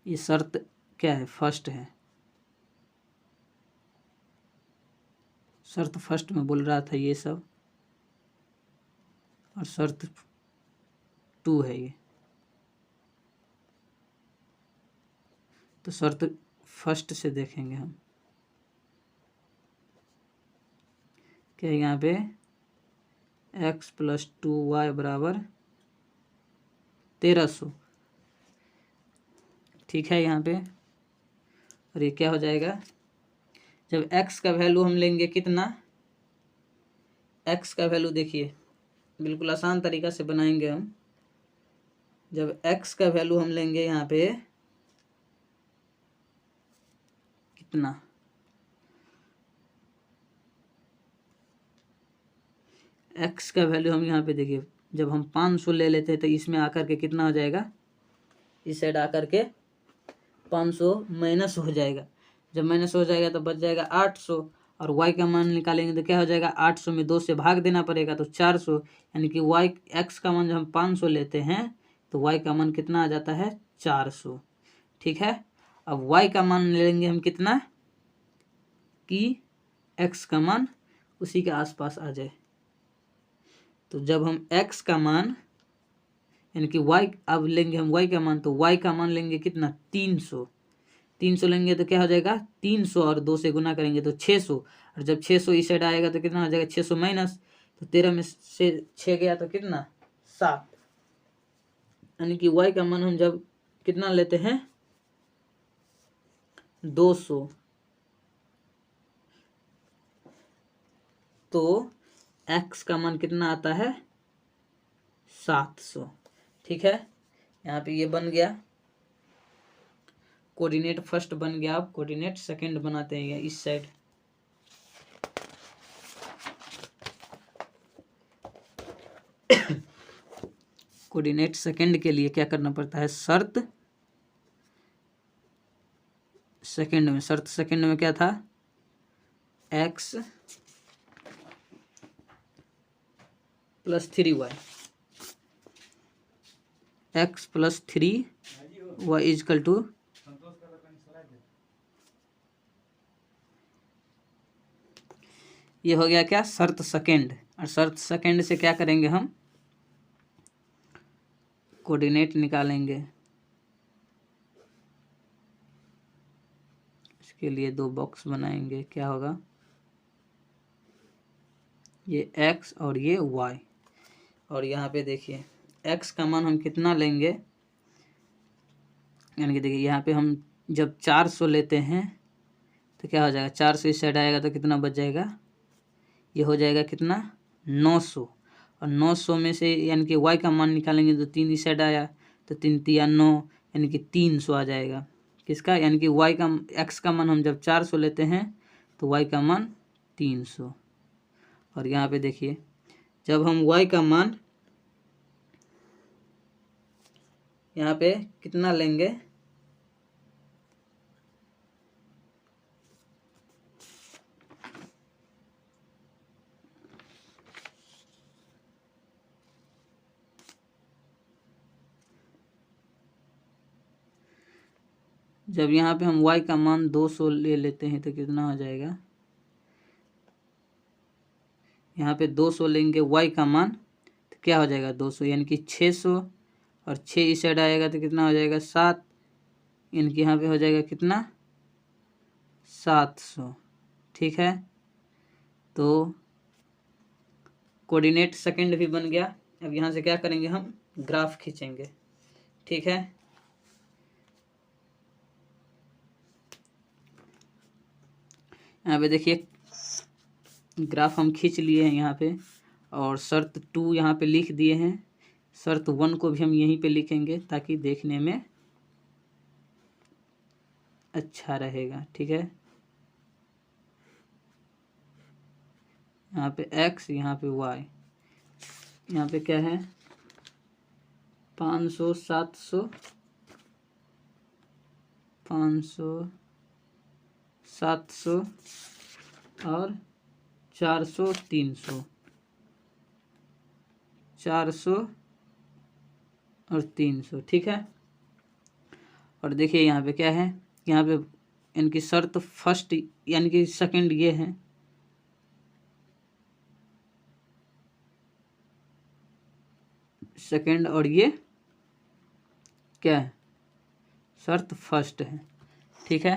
ये शर्त क्या है, फर्स्ट है, शर्त फर्स्ट में बोल रहा था ये सब, और शर्त 2 है ये। तो शर्त फर्स्ट से देखेंगे हम। क्या यहाँ पे x + 2y बराबर 1300, ठीक है यहाँ पे। और ये क्या हो जाएगा, जब x का वैल्यू हम लेंगे कितना, x का वैल्यू देखिए बिल्कुल आसान तरीका से बनाएंगे हम। जब x का वैल्यू हम लेंगे यहाँ पे कितना, x का वैल्यू हम यहाँ पे देखिए, जब हम 500 ले लेते हैं तो इसमें आकर के कितना हो जाएगा, इस साइड आकर के 500 माइनस हो जाएगा। जब माइनस हो जाएगा तो बच जाएगा 800, और y का मान निकालेंगे तो क्या हो जाएगा, 800 में 2 से भाग देना पड़ेगा तो 400, यानी कि x का मान जब हम 500 लेते हैं तो y का मान कितना आ जाता है, 400, ठीक है। अब y का मान लेंगे हम कितना, कि x का मान उसी के आसपास आ जाए। तो जब हम x का मान यानी कि y, अब लेंगे हम y का मान, तो y का मान लेंगे कितना, 300 लेंगे तो क्या हो जाएगा, 300 और 2 से गुना करेंगे तो 600, और जब 600 इस साइड आएगा तो कितना हो जाएगा, 600 माइनस, तो 13 में से 6 गया तो कितना, 7, यानी कि y का मान हम जब कितना लेते हैं, 200, तो x का मान कितना आता है, 700, ठीक है। यहाँ पे ये बन गया कोऑर्डिनेट फर्स्ट बन गया। अब कोऑर्डिनेट सेकंड बनाते हैं इस साइड। कोऑर्डिनेट सेकंड के लिए क्या करना पड़ता है, शर्त सेकंड में, शर्त सेकंड में क्या था, x + 3y, x + 3y = ये हो गया क्या, शर्त सेकंड। और शर्त सेकंड से क्या करेंगे हम, कोऑर्डिनेट निकालेंगे। इसके लिए 2 बॉक्स बनाएंगे। क्या होगा, ये x और ये y, और यहाँ पे देखिए x का मान हम कितना लेंगे, यानी कि देखिए यहाँ पे हम जब 400 लेते हैं तो क्या हो जाएगा, 400 इस साइड आएगा तो कितना बच जाएगा, ये हो जाएगा कितना, 900, और 900 में से यानी कि y का मान निकालेंगे तो 3 इस साइड आया तो 3 × 9 यानी कि 300 आ जाएगा। किसका, यानी कि y का, x का मान हम जब 400 लेते हैं तो y का मान 300। और यहाँ पे देखिए जब हम y का मान यहाँ पे कितना लेंगे, जब यहाँ पे हम y का मान 200 ले लेते हैं तो कितना हो जाएगा, यहाँ पे 200 लेंगे y का मान तो क्या हो जाएगा, 200 यानी कि 600, और 6 इस साइड आएगा तो कितना हो जाएगा, 7, यानी कि यहाँ पे हो जाएगा कितना, 700, ठीक है। तो कोऑर्डिनेट सेकंड भी बन गया। अब यहाँ से क्या करेंगे, हम ग्राफ खींचेंगे, ठीक है। यहाँ पे देखिए ग्राफ हम खींच लिए हैं यहाँ पे, और शर्त 2 यहाँ पे लिख दिए हैं। शर्त 1 को भी हम यहीं पे लिखेंगे ताकि देखने में अच्छा रहेगा, ठीक है। यहाँ पे x, यहाँ पे y, यहाँ पे क्या है, 500, 700, 500, 700 और 400, 300, 400 और 300, ठीक है। और देखिए यहाँ पे क्या है, यहाँ पे इनकी शर्त फर्स्ट यानी कि सेकंड ये है, सेकंड, और ये क्या है, शर्त फर्स्ट है। ठीक है।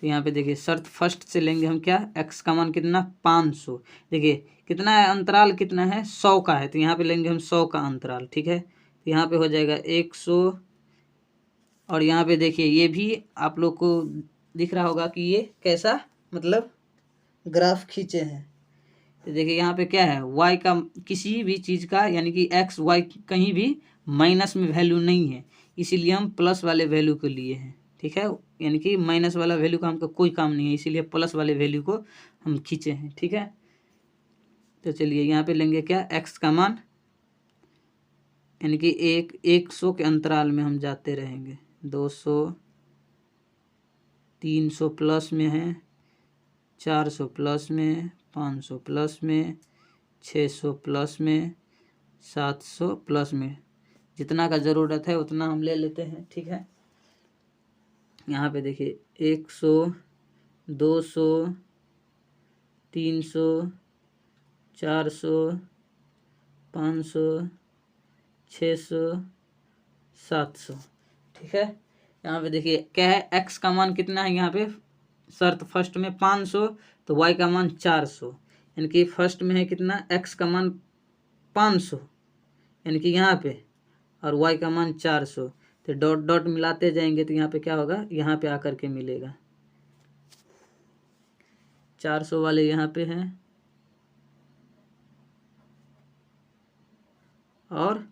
तो यहाँ पे देखिए शर्त फर्स्ट से लेंगे हम क्या, x का मान कितना 500। देखिए कितना है, अंतराल कितना है 100 का है, तो यहाँ पे लेंगे हम 100 का अंतराल, ठीक है। तो यहाँ पे हो जाएगा 100 और यहाँ पे देखिए ये भी आप लोग को दिख रहा होगा कि ये कैसा मतलब ग्राफ खींचे हैं। तो देखिए यहाँ पे क्या है, y का किसी भी चीज़ का यानी कि x y कहीं भी माइनस में वैल्यू नहीं है, इसीलिए हम प्लस वाले वैल्यू को लिए हैं, ठीक है। यानी कि माइनस वाला वैल्यू का हमको कोई काम नहीं है, इसीलिए प्लस वाले वैल्यू को हम खींचे हैं, ठीक है। तो चलिए यहाँ पे लेंगे क्या, x का मान यानी कि 100 के अंतराल में हम जाते रहेंगे, 200 300 प्लस में है, 400 प्लस में, 500 प्लस में, 600 प्लस में, 700 प्लस में, जितना का ज़रूरत है उतना हम ले लेते हैं, ठीक है। यहाँ पे देखिए 100 200 300 400 500 600 700, ठीक है। यहाँ पे देखिए क्या है, x का मान कितना है, यहाँ पे शर्त फर्स्ट में 500 तो y का मान 400, यानी कि फर्स्ट में है कितना, x का मान 500 यानी कि यहाँ पे, और y का मान 400, तो डॉट डॉट मिलाते जाएंगे तो यहाँ पे क्या होगा, यहाँ पे आकर के मिलेगा 400 वाले यहाँ पे हैं और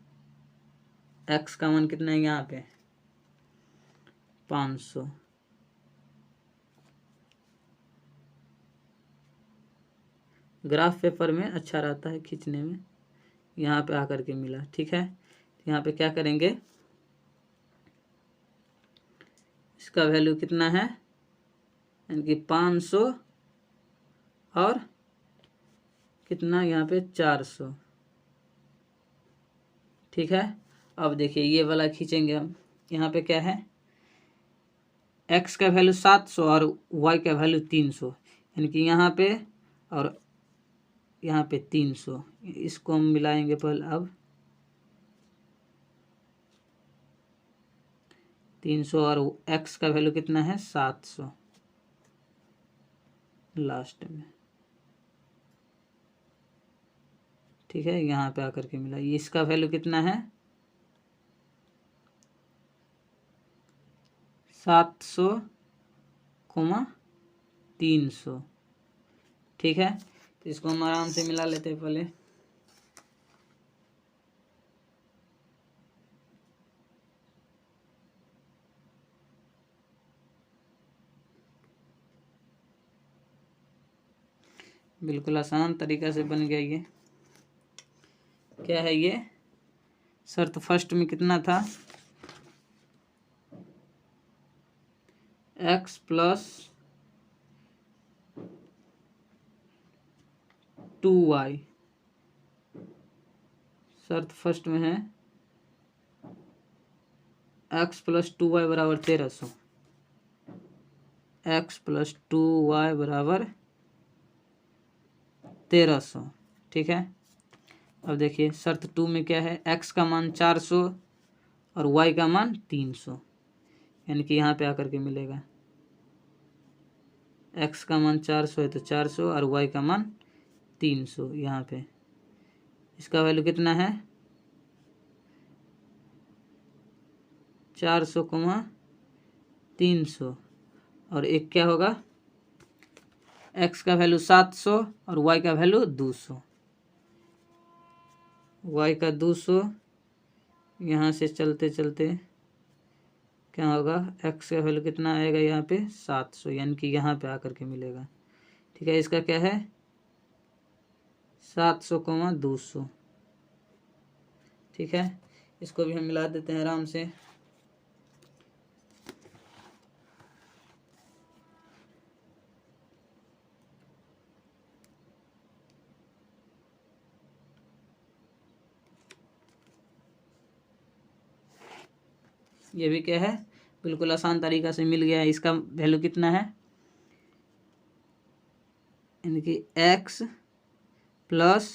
x का मान कितना है यहाँ पे 500। ग्राफ पेपर में अच्छा रहता है खींचने में, यहाँ पे आकर के मिला, ठीक है। यहाँ पे क्या करेंगे, इसका वैल्यू कितना है यानी कि 500 और कितना यहाँ पे 400, ठीक है। अब देखिए ये वाला खींचेंगे हम, यहाँ पे क्या है, x का वैल्यू 700 और y का वैल्यू 300, यानी कि यहाँ पे और यहाँ पे 300, इसको हम मिलाएंगे पहले। अब 300 और x का वैल्यू कितना है 700 लास्ट में, ठीक है। यहाँ पे आकर के मिला, इसका वैल्यू कितना है 700, 300, ठीक है। तो इसको हम आराम से मिला लेते हैं पहले। बिल्कुल आसान तरीका से बन गया ये। क्या है ये, शर्त फर्स्ट में कितना था, x प्लस 2y, शर्त फर्स्ट में है x प्लस 2y बराबर 1300, x प्लस 2y बराबर 1300, ठीक है। अब देखिए शर्त 2 में क्या है, x का मान 400 और y का मान 300, यानी कि यहाँ पे आकर के मिलेगा x का मान 400 है तो 400 और y का मान 300, यहाँ पे इसका वैल्यू कितना है 400, 300 और एक क्या होगा, x का वैल्यू 700 और y का वैल्यू 200, y का 200, यहाँ से चलते चलते क्या होगा, x का वैल्यू कितना आएगा यहाँ पे 700, यानी कि यहाँ पे आकर के मिलेगा, ठीक है। इसका क्या है 700, 200, ठीक है। इसको भी हम मिला देते हैं आराम से। ये भी क्या है, बिल्कुल आसान तरीका से मिल गया है। इसका वैल्यू कितना है यानी कि x प्लस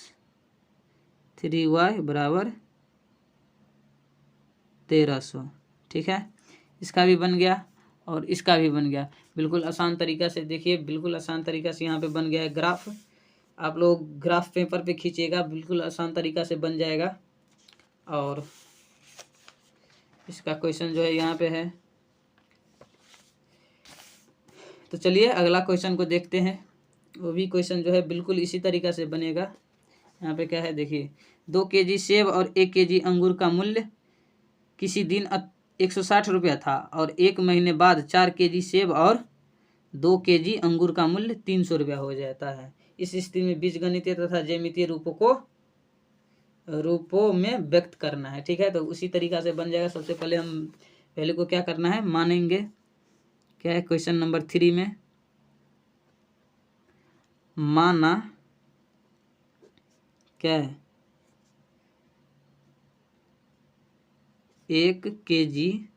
3y बराबर 1300, ठीक है। इसका भी बन गया। और इसका भी बन गया। बिल्कुल आसान तरीका से देखिए, बिल्कुल आसान तरीका से यहाँ पे बन गया है ग्राफ। आप लोग ग्राफ पेपर पे खींचिएगा, बिल्कुल आसान तरीका से बन जाएगा। और इसका क्वेश्चन जो है यहाँ पे है। तो चलिए अगला क्वेश्चन को देखते हैं। वो भी क्वेश्चन जो है बिल्कुल इसी तरीका से बनेगा। यहाँ पे क्या है देखिए, 2 केजी सेब और 1 केजी अंगूर का मूल्य किसी दिन 160 रुपया था और 1 महीने बाद 4 केजी सेब और 2 केजी अंगूर का मूल्य 300 रुपया हो जाता है। इस स्थिति में बीजगणितीय तथा ज्यामितीय रूपों में व्यक्त करना है। ठीक है, तो उसी तरीका से बन जाएगा। सबसे पहले हम पहले को क्या करना है, मानेंगे। क्या है क्वेश्चन नंबर 3 में, माना क्या है 1 केजी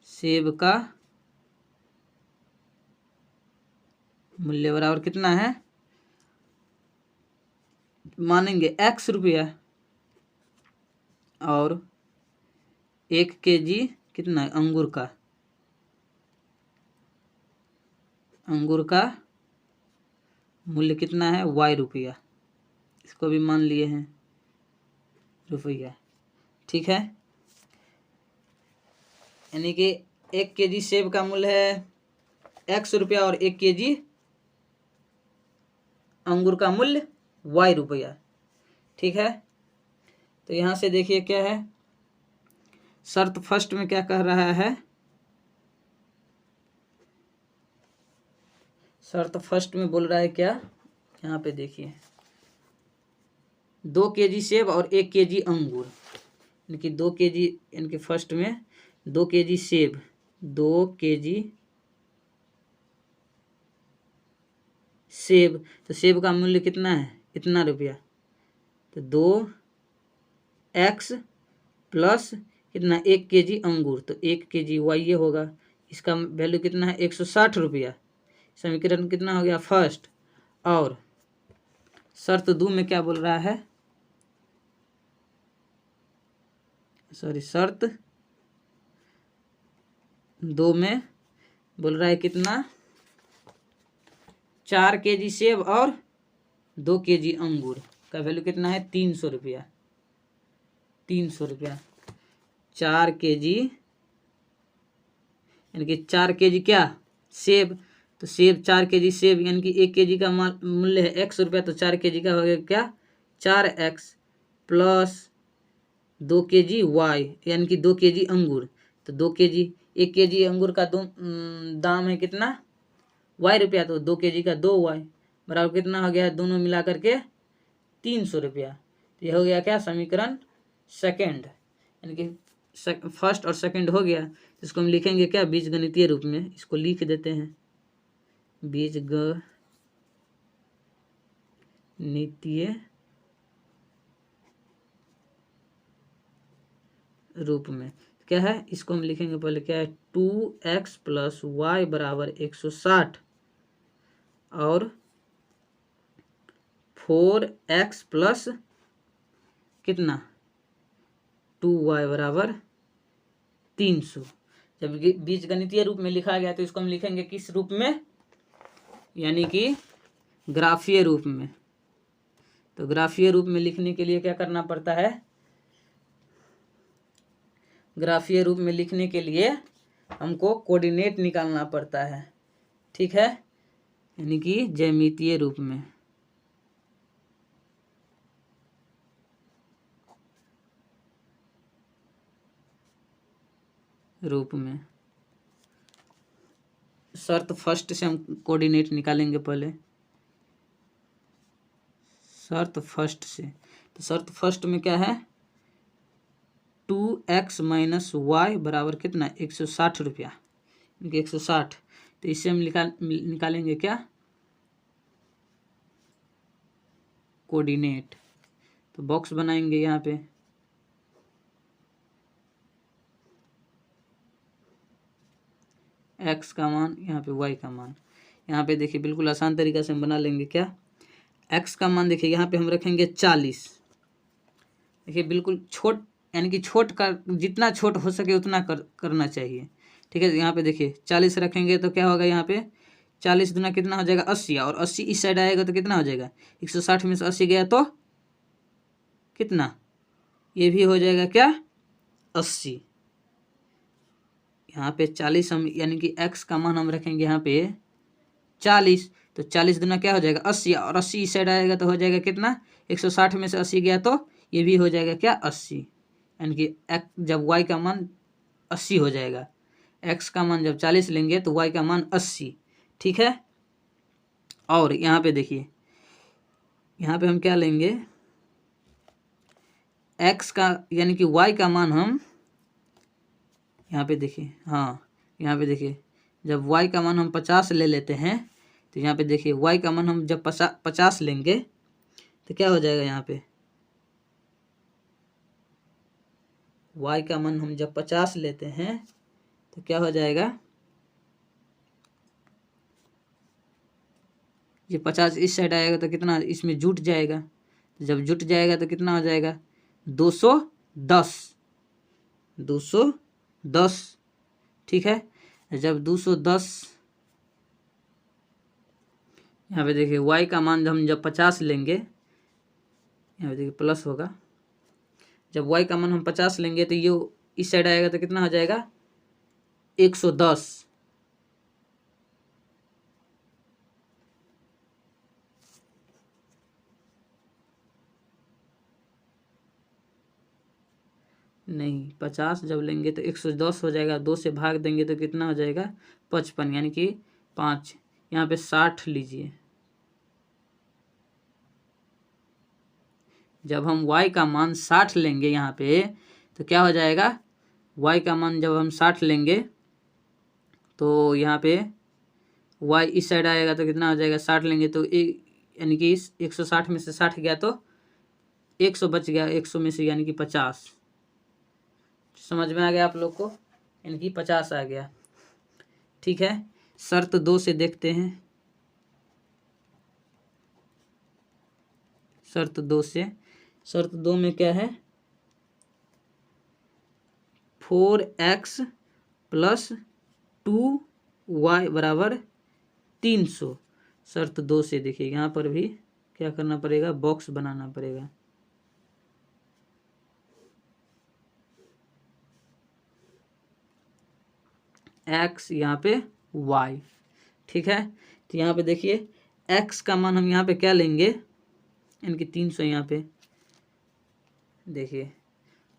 सेब का मूल्य बराबर कितना है, मानेंगे x रुपया, और 1 केजी कितना है अंगूर का मूल्य कितना है y रुपया। इसको भी मान लिए हैं रुपया। ठीक है, यानी कि 1 केजी सेब का मूल्य है x रुपया और 1 केजी अंगूर का मूल्य y रुपया। ठीक है, तो यहाँ से देखिए क्या है, शर्त फर्स्ट में क्या कह रहा है, शर्त फर्स्ट में बोल रहा है क्या, यहाँ पे देखिए 2 केजी सेब और 1 केजी अंगूर, यानी कि 2 केजी, यानी कि फर्स्ट में 2 केजी सेब, 2 केजी सेब, तो सेब का मूल्य कितना है, इतना रुपया, तो 2x प्लस कितना 1 केजी अंगूर, तो 1 केजी y ये होगा। इसका वैल्यू कितना है 160 रुपया। समीकरण कितना हो गया फर्स्ट। और शर्त 2 में क्या बोल रहा है, शर्त 2 में बोल रहा है कितना, 4 केजी सेब और 2 केजी अंगूर का वैल्यू कितना है 300 रुपया। 300 रुपया 4 केजी, यानी कि 4 केजी क्या सेब, तो सेब 4 केजी सेब, यानी कि 1 केजी का मूल्य है x रुपया, तो 4 केजी का हो गया क्या 4x प्लस 2 केजी y, यानी कि 2 केजी अंगूर, तो 2 केजी 1 केजी अंगूर का दाम है कितना y रुपया, तो 2 केजी का 2y बराबर कितना हो गया, दोनों मिला करके 300 रुपया। तो यह हो गया क्या समीकरण सेकंड, यानी कि फर्स्ट और सेकंड हो गया। इसको हम लिखेंगे क्या बीजगणितीय रूप में, इसको लिख देते हैं बीजगणितीय रूप में। क्या है, इसको हम लिखेंगे पहले क्या है 2x प्लस वाई बराबर 160 और 4x प्लस कितना 2y बराबर 300। जब बीजगणितीय रूप में लिखा गया तो इसको हम लिखेंगे किस रूप में, यानी कि ग्राफीय रूप में। तो ग्राफीय रूप में लिखने के लिए क्या करना पड़ता है, ग्राफीय रूप में लिखने के लिए हमको कोऑर्डिनेट निकालना पड़ता है। ठीक है, यानी कि ज्यामितीय रूप में। शर्त फर्स्ट से हम कोऑर्डिनेट निकालेंगे पहले, शर्त फर्स्ट से। तो शर्त फर्स्ट में क्या है 2x माइनस वाई बराबर कितना 160 रुपया, 160। तो इससे हम निकालेंगे क्या कोऑर्डिनेट। तो बॉक्स बनाएंगे यहाँ पे, x का मान, यहाँ पे y का मान। यहाँ पे देखिए बिल्कुल आसान तरीका से हम बना लेंगे क्या, x का मान देखिए यहाँ पे हम रखेंगे 40। देखिए बिल्कुल यानी कि छोट का जितना छोट हो सके उतना करना चाहिए। ठीक है, यहाँ पे देखिए 40 रखेंगे तो क्या होगा, यहाँ पे 40 दूना कितना हो जाएगा 80, और 80 इस साइड आएगा तो कितना हो जाएगा 160 में से 80 गया तो कितना, ये भी हो जाएगा क्या 80। यहाँ पे 40 हम यानी कि x का मान हम रखेंगे यहाँ पे 40, तो 40 दूना क्या हो जाएगा 80, और 80 इस साइड आएगा तो हो जाएगा कितना 160 में से 80 गया तो ये भी हो जाएगा क्या 80। यानी कि जब y का मान 80 हो जाएगा, x का मान जब 40 लेंगे तो y का मान 80। ठीक है, और यहाँ पे देखिए, यहाँ पे हम क्या लेंगे x का यानी कि y का मान हम यहाँ पे देखिए, हाँ यहाँ पे देखिए जब y का मान हम 50 ले लेते हैं, तो यहाँ पे देखिए y का मान हम जब 50 लेंगे तो क्या हो जाएगा, यहाँ पे y का मान हम जब 50 लेते हैं तो क्या हो जाएगा, ये 50 इस साइड आएगा तो कितना इसमें जुट जाएगा, तो जब जुट जाएगा तो कितना हो जाएगा 210, 210। ठीक है, जब 210, यहाँ पे देखिए y का मान हम जब 50 लेंगे, यहाँ पे देखिए प्लस होगा, जब y का मान हम 50 लेंगे तो ये इस साइड आएगा तो कितना हो जाएगा 110। नहीं, 50 जब लेंगे तो 110 हो जाएगा, 2 से भाग देंगे तो कितना हो जाएगा 55, यानी कि 5, यहाँ पे 60 लीजिए। जब हम y का मान 60 लेंगे यहाँ पे तो क्या हो जाएगा, y का मान जब हम 60 लेंगे तो यहाँ पे y इस साइड आएगा तो कितना हो जाएगा 60 लेंगे तो यानी कि 160 में से 60 गया तो 100 बच गया, 100 में से यानी कि 50। समझ में आ गया आप लोग को, यानी कि 50 आ गया। ठीक है, शर्त 2 से देखते हैं, शर्त 2 से, शर्त 2 में क्या है 4x प्लस 2y बराबर 300। शर्त 2 से देखिए, यहाँ पर भी क्या करना पड़ेगा, बॉक्स बनाना पड़ेगा। x यहाँ पे y, ठीक है, तो यहाँ पे देखिए x का मान हम यहाँ पे क्या लेंगे, यानी कि 300, यहाँ पे देखिए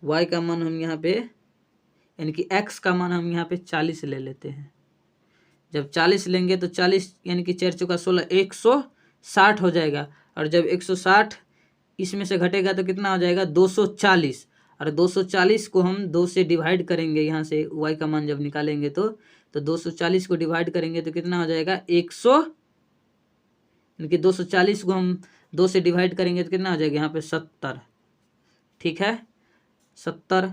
y का मान हम यहाँ पे यानी कि x का मान हम यहाँ पे 40 ले लेते हैं। जब 40 लेंगे तो 40 यानी कि 4 चौका 16, 160 हो जाएगा, और जब 160 इसमें से घटेगा तो कितना हो जाएगा 240, और 240 को हम 2 से डिवाइड करेंगे, यहाँ से y का मान जब निकालेंगे तो 240 को डिवाइड करेंगे तो कितना हो जाएगा 100, यानी कि 240 को हम 2 से डिवाइड करेंगे तो कितना हो जाएगा यहाँ पे 70। ठीक है, 70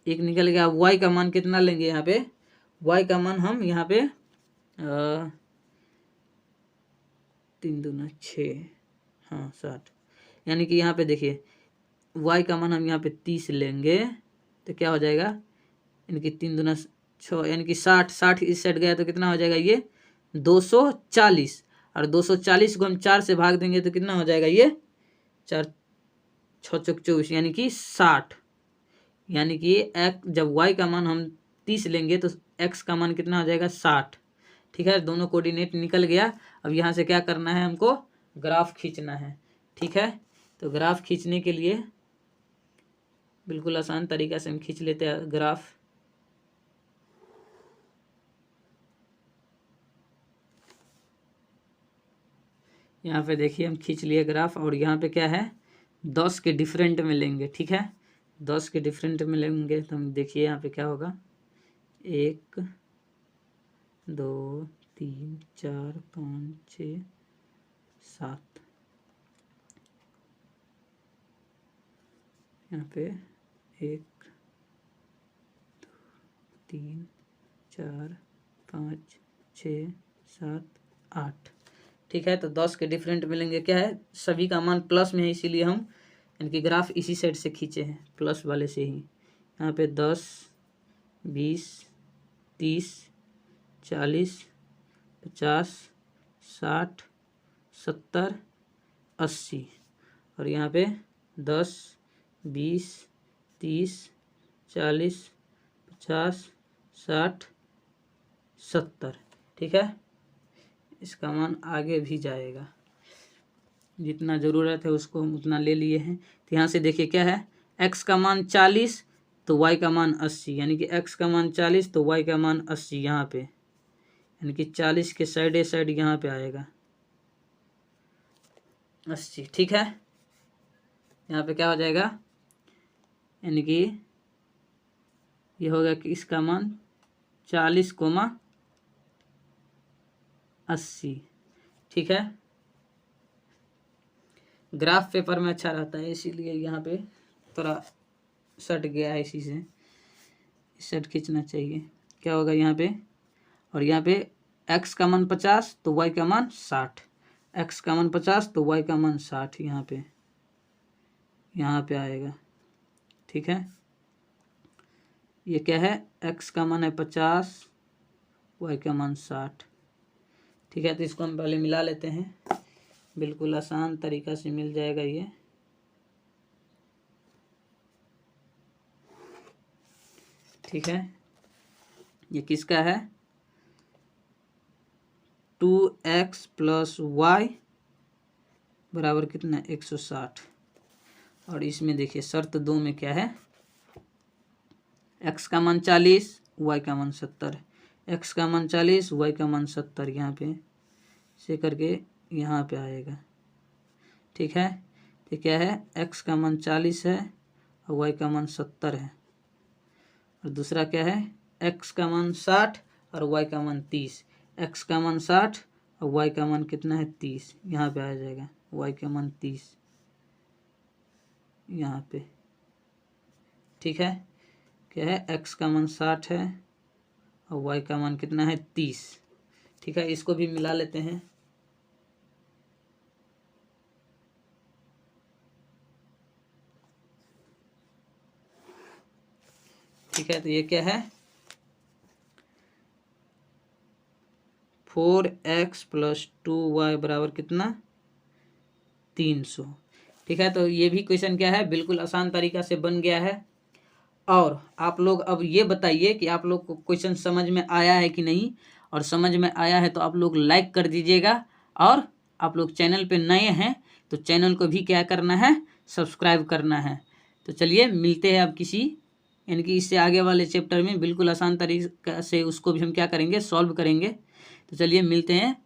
एक निकल गया। y का मान कितना लेंगे, यहाँ पे y का मान हम यहाँ पे 3 दूना 6, हाँ 60, यानी कि यहाँ पे देखिए y का मान हम यहाँ पे 30 लेंगे तो क्या हो जाएगा, यानी कि 3 दूना 6, यानी कि 60, 60 इस साइड गया तो कितना हो जाएगा ये 240, और 240 को हम 4 से भाग देंगे तो कितना हो जाएगा ये 4 6 चौक 24, यानी कि 60। यानी कि जब y का मान हम 30 लेंगे तो x का मान कितना हो जाएगा 60। ठीक है, दोनों कोऑर्डिनेट निकल गया। अब यहाँ से क्या करना है, हमको ग्राफ खींचना है। ठीक है, तो ग्राफ खींचने के लिए बिल्कुल आसान तरीका से हम खींच लेते हैं ग्राफ। यहाँ पे देखिए हम खींच लिए ग्राफ, और यहाँ पे क्या है 10 के डिफरेंट में लेंगे। ठीक है, 10 के डिफरेंट में लेंगे तो हम देखिए यहाँ पे क्या होगा, 1 2 3 4 5 6 7, यहाँ पे 1 2 3 4 5 6 7 8। ठीक है, तो 10 के डिफरेंट मिलेंगे, क्या है सभी का मान प्लस में है, इसीलिए हम यानी कि ग्राफ इसी साइड से खींचे हैं, प्लस वाले से ही। यहाँ पे 10, 20, 30, 40, 50, 60, 70, 80 और यहाँ पे 10, 20, 30, 40, 50, 60, 70। ठीक है, इसका मान आगे भी जाएगा, जितना ज़रूरत है उसको हम उतना ले लिए हैं। तो यहाँ से देखिए क्या है, x का मान 40 तो y का मान 80, यानी कि x का मान 40 तो y का मान 80 यहाँ पे, यानी कि 40 के साइड साइड यहाँ पे आएगा 80। ठीक है, यहाँ पे क्या हो जाएगा, यानी कि ये होगा कि इसका मान 40,80। ठीक है, ग्राफ पेपर में अच्छा रहता है, इसीलिए यहाँ पे थोड़ा सट गया है, इसी से सट खींचना चाहिए। क्या होगा यहाँ पे, और यहाँ पे x का मान 50 तो y का मान 60, x का मान 50 तो y का मान 60 यहाँ पे आएगा। ठीक है, ये क्या है, x का मान है 50, y का मान 60। ठीक है, तो इसको हम पहले मिला लेते हैं, बिल्कुल आसान तरीका से मिल जाएगा ये। ठीक है, ये किसका है, 2x + y बराबर कितना, 160। और इसमें देखिए शर्त 2 में क्या है, x का मान 40, y का मान 70, x का मान 40, y का मान 70, यहाँ पे से करके यहाँ पे आएगा। ठीक है, तो क्या है, x का मान 40 है और y का मान 70 है, और दूसरा क्या है, x का मान 60 और y का मान 30, x का मान 60 और y का मान कितना है, 30, यहाँ पे आ जाएगा y का मान 30 यहाँ पे। ठीक है, क्या है, x का मान 60 है और y का मान कितना है, 30। ठीक है, इसको भी मिला लेते हैं। ठीक है, तो ये क्या है, 4x + 2y बराबर कितना, 300। ठीक है, तो ये भी क्वेश्चन क्या है, बिल्कुल आसान तरीका से बन गया है। और आप लोग अब ये बताइए कि आप लोग को क्वेश्चन समझ में आया है कि नहीं, और समझ में आया है तो आप लोग लाइक कर दीजिएगा, और आप लोग चैनल पे नए हैं तो चैनल को भी क्या करना है, सब्सक्राइब करना है। तो चलिए मिलते हैं अब किसी, यानी कि इससे आगे वाले चैप्टर में बिल्कुल आसान तरीका से उसको भी हम क्या करेंगे, सॉल्व करेंगे। तो चलिए मिलते हैं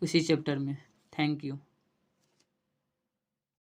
उसी चैप्टर में। Thank you.